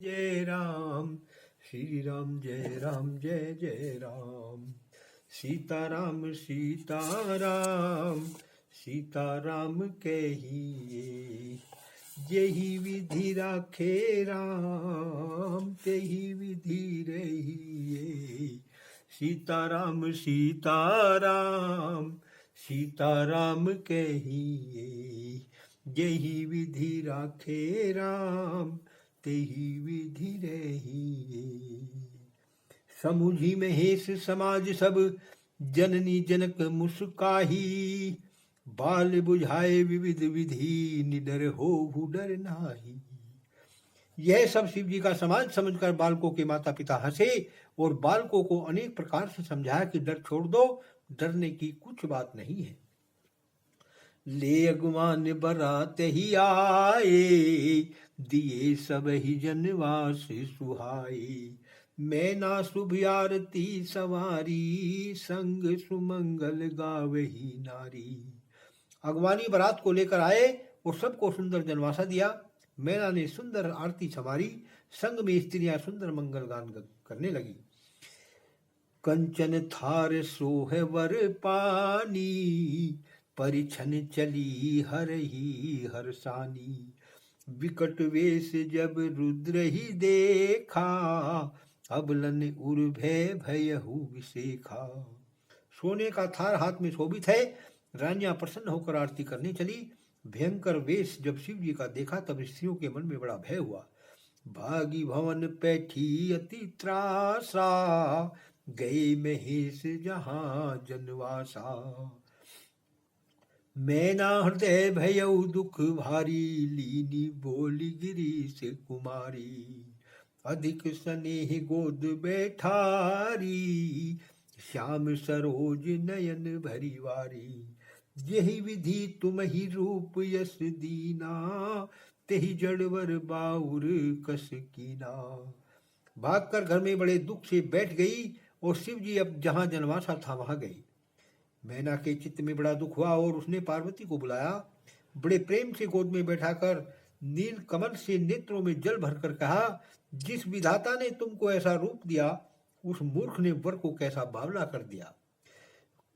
जय राम श्री राम जय राम जय जय राम सीताराम सीताराम सीताराम कहिए यही विधि राखे राम तेही विधि रहिए सीताराम सीताराम सीताराम कहिए यही विधि राखे राम तेही विधि रहिए समुझी महेश समाज सब जननी जनक मुस्काही बाल बुझाए विविध विधि निडर हो डर नाही। यह सब शिव जी का समाज समझकर बालकों के माता पिता हंसे और बालकों को अनेक प्रकार से समझाया कि डर छोड़ दो, डरने की कुछ बात नहीं है। ले अगुमान बरात ही आए दिए सब ही जनवास सुहाए मैना शुभ आरती सवारी संग सुमंगल गावही नारी। अगवानी बारात को लेकर आए और सबको सुंदर जनवासा दिया। मैना ने सुंदर आरती संवारी, संग में स्त्रियां सुंदर मंगल गान करने लगी। कंचन थार सोह वर पानी परिछन चली हर ही हरसानी विकट वेश जब रुद्र ही देखा अबलन उर भयहु विशेखा। सोने का थार हाथ में शोभित है। रानियां प्रसन्न होकर आरती करने चली। भयंकर वेश जब शिव जी का देखा तब स्त्रियों के मन में बड़ा भय हुआ। भागी भवन पैठी अति त्रासा गए महेश जहां जनवासा। मैना हृदय भयउ दुख भारी लीनी बोली गिरी से कुमारी। अधिक स्नेह गोद बैठारी श्याम सरोज नयन भरीवारी। यही विधि तुम ही रूप यस दीना तेही जड़वर बाउर कस कीना। भागकर घर में बड़े दुख से बैठ गई और शिव जी अब जहां जनवासा था वहां गई। मैना के चित्त में बड़ा दुख हुआ और उसने पार्वती को बुलाया। बड़े प्रेम से गोद में बैठाकर नील कमल से नेत्रों में जल भरकर कहा, जिस विधाता ने तुमको ऐसा रूप दिया उस मूर्ख ने वर को कैसा बावला कर दिया।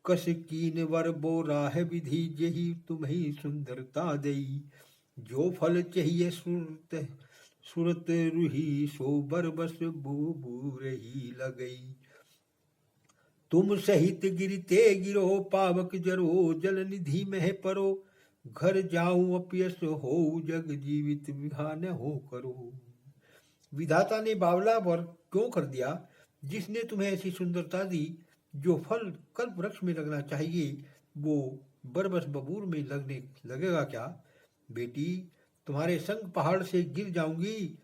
कस कीन वर बोरा है विधि यही तुम्हें सुंदरता दई। जो फल चाहिए सुरत रूही सो बरबस बू रही लगई। तुम सहित गिरते गिरो पावक जरो जल निधि में परो। घर जाऊं अपयस हो जग जीवित विहान हो करो। विधाता ने बावला वर क्यों कर दिया जिसने तुम्हें ऐसी सुंदरता दी। जो फल कल्प वृक्ष में लगना चाहिए वो बरबस बबूर में लगेगा क्या। बेटी तुम्हारे संग पहाड़ से गिर जाऊंगी,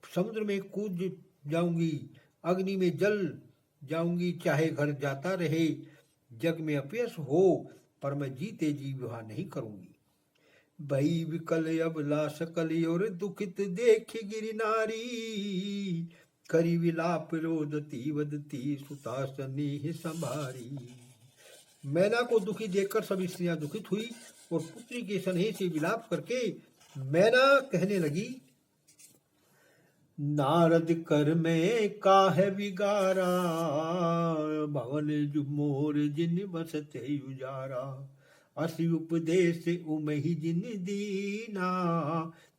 समुद्र में कूद जाऊंगी, अग्नि में जल जाऊंगी, चाहे घर जाता रहे जग में अपयश हो पर मैं जीते जी विवाह नहीं करूंगी। भई विकल अबला सकल और दुखित देख गिरी नारी। करी विलाप रोदती वदती सुता स्नेह संभारी। मैना को दुखी देखकर सब स्त्रियां दुखित हुई और पुत्री के स्नेह से विलाप करके मैना कहने लगी, नारद कर में काहे विगारा भवन मोर जिन बसते उजारा। असि उपदेश उमहि जिन दीना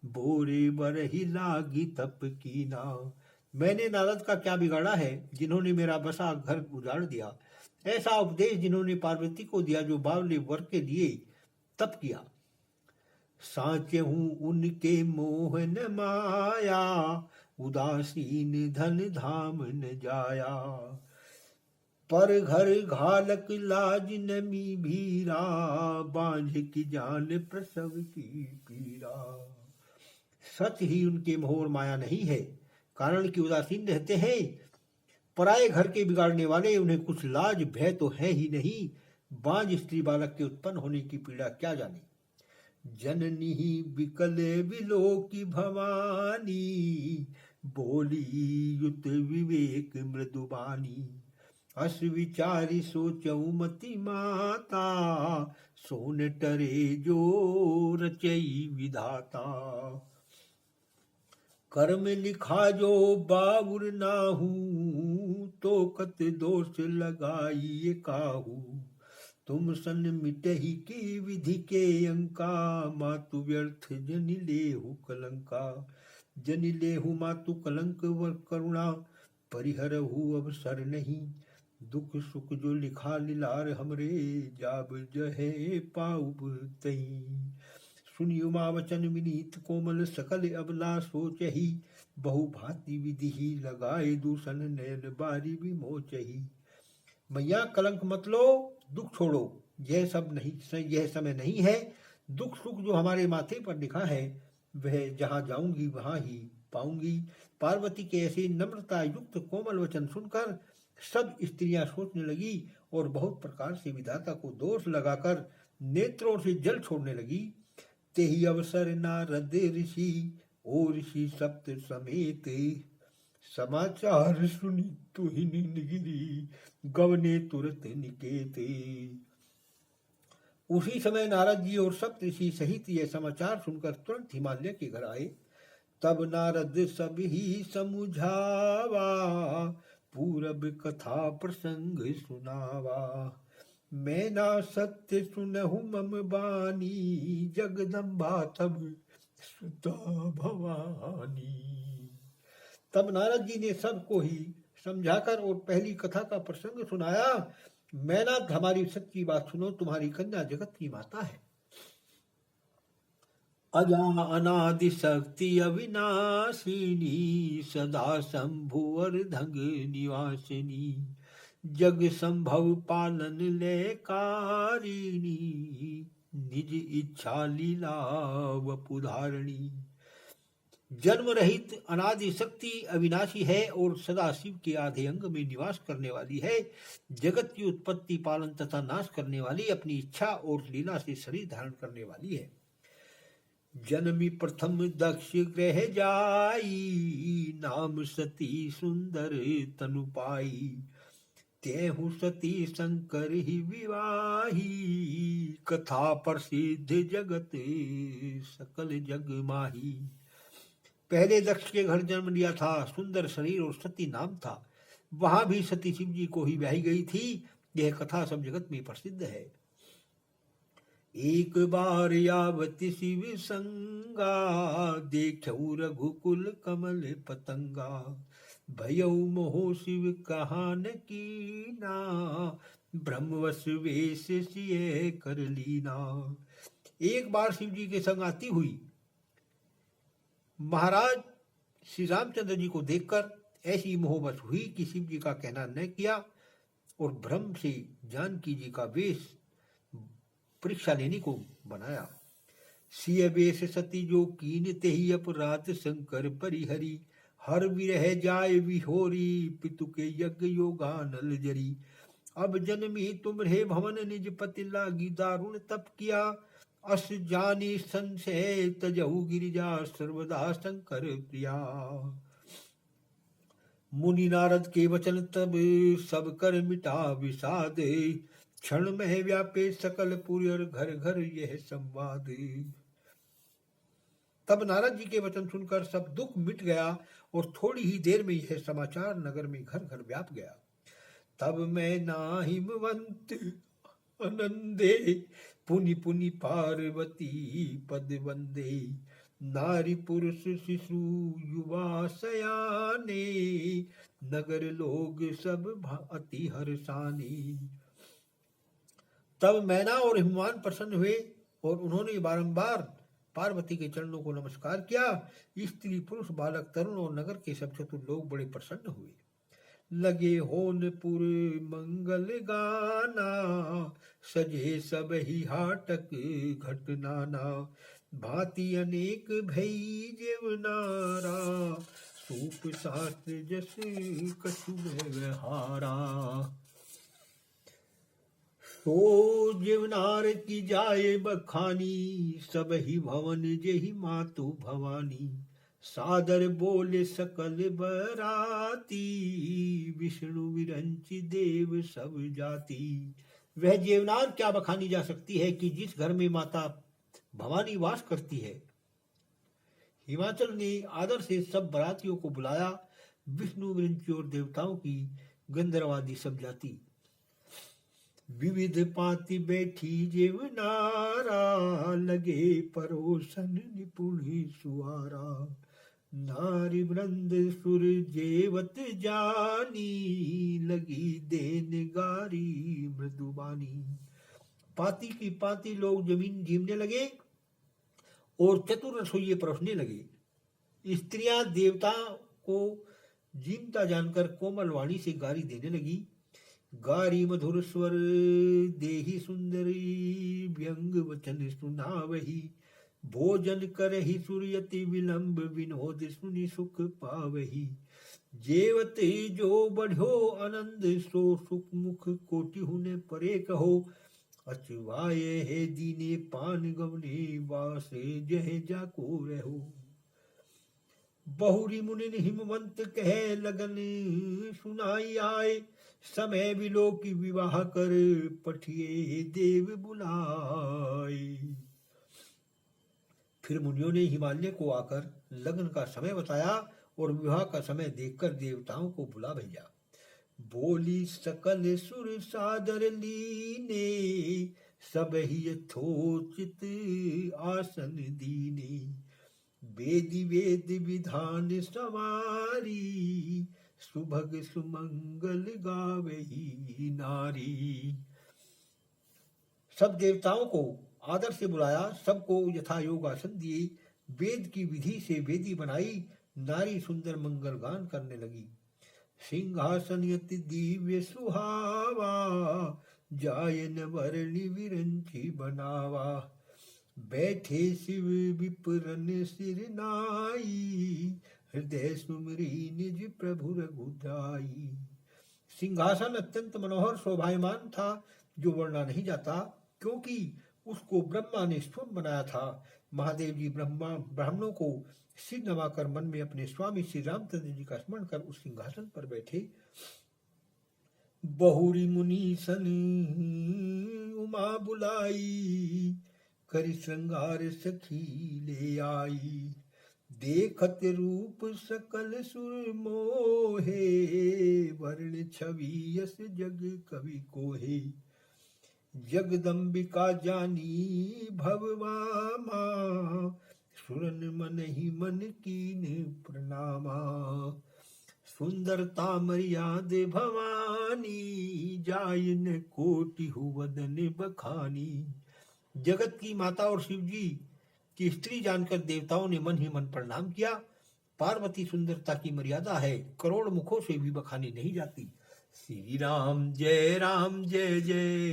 बोरे बरहि लागी तप कीना। मैंने नारद का क्या बिगाड़ा है जिन्होंने मेरा बसा घर उजाड़ दिया। ऐसा उपदेश जिन्होंने पार्वती को दिया जो बावले वर के लिए तप किया। साचे हूँ उनके मोहन माया उदासीन धन धाम न जाया। पर घर घालक लाज नमी भीरा बांझ की जान प्रसव की पीरा। सच ही उनके मोह माया नहीं है, कारण कि उदासीन रहते हैं। पराये घर के बिगाड़ने वाले, उन्हें कुछ लाज भय तो है ही नहीं। बांझ स्त्री बालक के उत्पन्न होने की पीड़ा क्या जाने। जननी विकल विलो की भवानी बोली युत विवेक मृदुबानी। अस विचारी सोचऊ मति माता सोन टरे जो रचई विधाता। कर में लिखा जो बाबुर नाहू, तो कत दोष लगाइए काहू। तुम सन मिटही की विधि के अंका, मातु व्यर्थ जनि लेहु कलंका। जनि लेहु मातु कलंक वर करुणा, परिहरहु अवसर नहीं। दुख सुख जो लिखा लिलार हमरे, जाब जहे पाउब तई। सुनियो मा वचन विनीत कोमल, सकल अबला सोचही। बहु भांति विधि ही लगाए दूषण, नयन बारी विमोचही। मैया कलंक मत लो, दुख छोड़ो, यह समय नहीं है। दुख सुख जो हमारे माथे पर लिखा है, वह जहाँ जाऊंगी वहां ही पाऊंगी। पार्वती के ऐसे नम्रता युक्त कोमल वचन सुनकर सब स्त्रियां सोचने लगी और बहुत प्रकार से विधाता को दोष लगाकर नेत्रों से जल छोड़ने लगी। तेहि अवसर नारद ऋषि, और ऋषि सप्त समेत। समाचार सुनी तुहिन गिरी, गवने तुरत निकेत। उसी समय नारद जी और सप्त ऋषि सहित यह समाचार सुनकर तुरंत हिमालय के घर आए। तब नारद सब ही समुझावा, पूरब कथा प्रसंग सुनावा। मैं ना सत्य सुनहु मम बानी, जगदम्बा तब सुता भवानी। तब नारद जी ने सबको ही समझाकर और पहली कथा का प्रसंग सुनाया। मैनाथ हमारी सच्ची बात सुनो, तुम्हारी कन्या जगत की माता है। अजा अनादि शक्ति अविनाशिनी, सदा शंभुवर धंग निवासिनी। जग संभव पालन ले कारिणी, निज इच्छा लीला वपुधारणी। जन्म रहित अनादि शक्ति अविनाशी है और सदा शिव के आधे अंग में निवास करने वाली है। जगत की उत्पत्ति पालन तथा नाश करने वाली, अपनी इच्छा और लीला से शरीर धारण करने वाली है। जन्मी प्रथम दक्ष ग्रह जाई, नाम सती सुंदर तनु पाई। तेहु सती शंकर ही विवाही, कथा प्रसिद्ध जगत सकल जग माही। पहले दक्ष के घर जन्म लिया था, सुंदर शरीर और सती नाम था। वहां भी सती शिव जी को ही ब्याही गई थी। यह कथा सब जगत में प्रसिद्ध है। एक बार यावती शिव संगा, देखऊ रघुकुल कमल पतंगा। भयऊ मोह शिव कहान कीना, ब्रह्मवश वेश सिए कर लीना। एक बार शिव जी के संग आती हुई महाराज श्री रामचंद्र जी को देखकर ऐसी मोहबस हुई कि शिव जी का कहना न किया और भ्रम से जानकी जी का वेश परीक्षा लेने को बनाया। सिय वेश सती जो कीन तेहि, अपराध शंकर परिहरी। हर विरह जाय विहोरी, पितु के यज्ञ योगा नल जरी। अब जन्मी तुम रहे भवन, निज पति लागी दारुण तप किया। अस जानी संशय तजहु गिरिजा, सर्वदा शंकर प्रिया। मुनि नारद के वचन तब सब कर मिटा विषाद। क्षण में व्यापे सकल पुर, और घर घर यह संवाद। तब नारद जी के वचन सुनकर सब दुख मिट गया और थोड़ी ही देर में यह समाचार नगर में घर घर व्याप गया। तब मैं ना हिमवंत आनंदे, पुनि पुनि पार्वती पद वंदे। नारी पुरुष शिशु युवा सयाने, नगर लोग सब अति हर्षानी। तब मैना और हिमवान प्रसन्न हुए और उन्होंने बारंबार पार्वती के चरणों को नमस्कार किया। स्त्री पुरुष बालक तरुण और नगर के सब चतुर लोग बड़े प्रसन्न हुए। लगे होनपुर मंगल गाना, सजे सब ही हाटक घटनाना। भांति अनेक भई जेवनारा, सूप शास्त्र जस कछु व्यवहारा। तो जीवनार की जाए बखानी, सब ही भवन जेहि मातु भवानी। सादर बोले सकल बराती, विष्णु विरंचि देव सब जाति। वह जेवनार क्या बखानी जा सकती है कि जिस घर में माता भवानी वास करती है। हिमाचल ने आदर से सब बारातियों को बुलाया। विष्णु विरंची और देवताओं की गंधर्वादी सब जाति विविध पाति बैठी जेवनारा, लगे परोसन निपुण सुआरा। नारी वृंद सुर जेवत जानी, लगी देन गारी मृदुबानी। पाती की पाती लोग जमीन झीमने लगे और चतुर रसोइये परोसने लगे। स्त्रियां देवता को जीमता जानकर कोमल वाणी से गारी देने लगी। गारी मधुर स्वर देहि सुंदरी, व्यंग वचन सुनावही। भोजन करहि सुरयति विलंब, विनोद सुनि सुख पावही। जेवत जो बढ़ो आनंद, सो सुख मुख कोटि हुने परे कहो। अचवाये है दीने पान गवने, वासे जह जाको रहो। बहुरी मुनिन हिमवंत कहे लगन, सुनाई आए समय विलो की विवाह कर। पठिए देव बुलाए। फिर मुनियों ने हिमालय को आकर लगन का समय बताया और विवाह का समय देखकर देवताओं को बुला भेजा। बोली सकल सुर सादर लीने, सब ही यथोचित आसन दीने। वेदी वेद विधान सवारी, सुभग सुमंगल गावही नारी। सब देवताओं को आदर से बुलाया, सबको यथा योग आसन दिए। वेद की विधि से वेदी बनाई, नारी सुंदर मंगल गान करने लगी। सिंहासन यति दिव्य सुहावा, जायन वर्णि विरंची बनावा। बैठे शिव विपुरन सिर नाई, हृदय सुमरी निज प्रभु रघुराई। सिंहासन अत्यंत मनोहर शोभायमान था, जो वर्णा नहीं जाता, क्योंकि उसको ब्रह्मा ने स्वयं बनाया था। महादेव जी ब्राह्मणों को सिर नवाकर मन में अपने स्वामी श्री रामचंद्र जी का स्मरण कर उस सिंहासन पर बैठे। बहुरी मुनीसन उमा बुलाई, करि श्रृंगार सखी ले आई। देखत रूप सकल सुर मोहे, वर्ण छवि यस जग कवि कोहे। जगदम्बिका जानी भववामा, सुरन मन ही मन कीन प्रणामा। सुंदरता मर्याद भवानी, जायन कोटि हुवदन बखानी। जगत की माता और शिव जी की स्त्री जानकर देवताओं ने मन ही मन प्रणाम किया। पार्वती सुंदरता की मर्यादा है, करोड़ मुखों से भी बखानी नहीं जाती। श्री राम जय जय।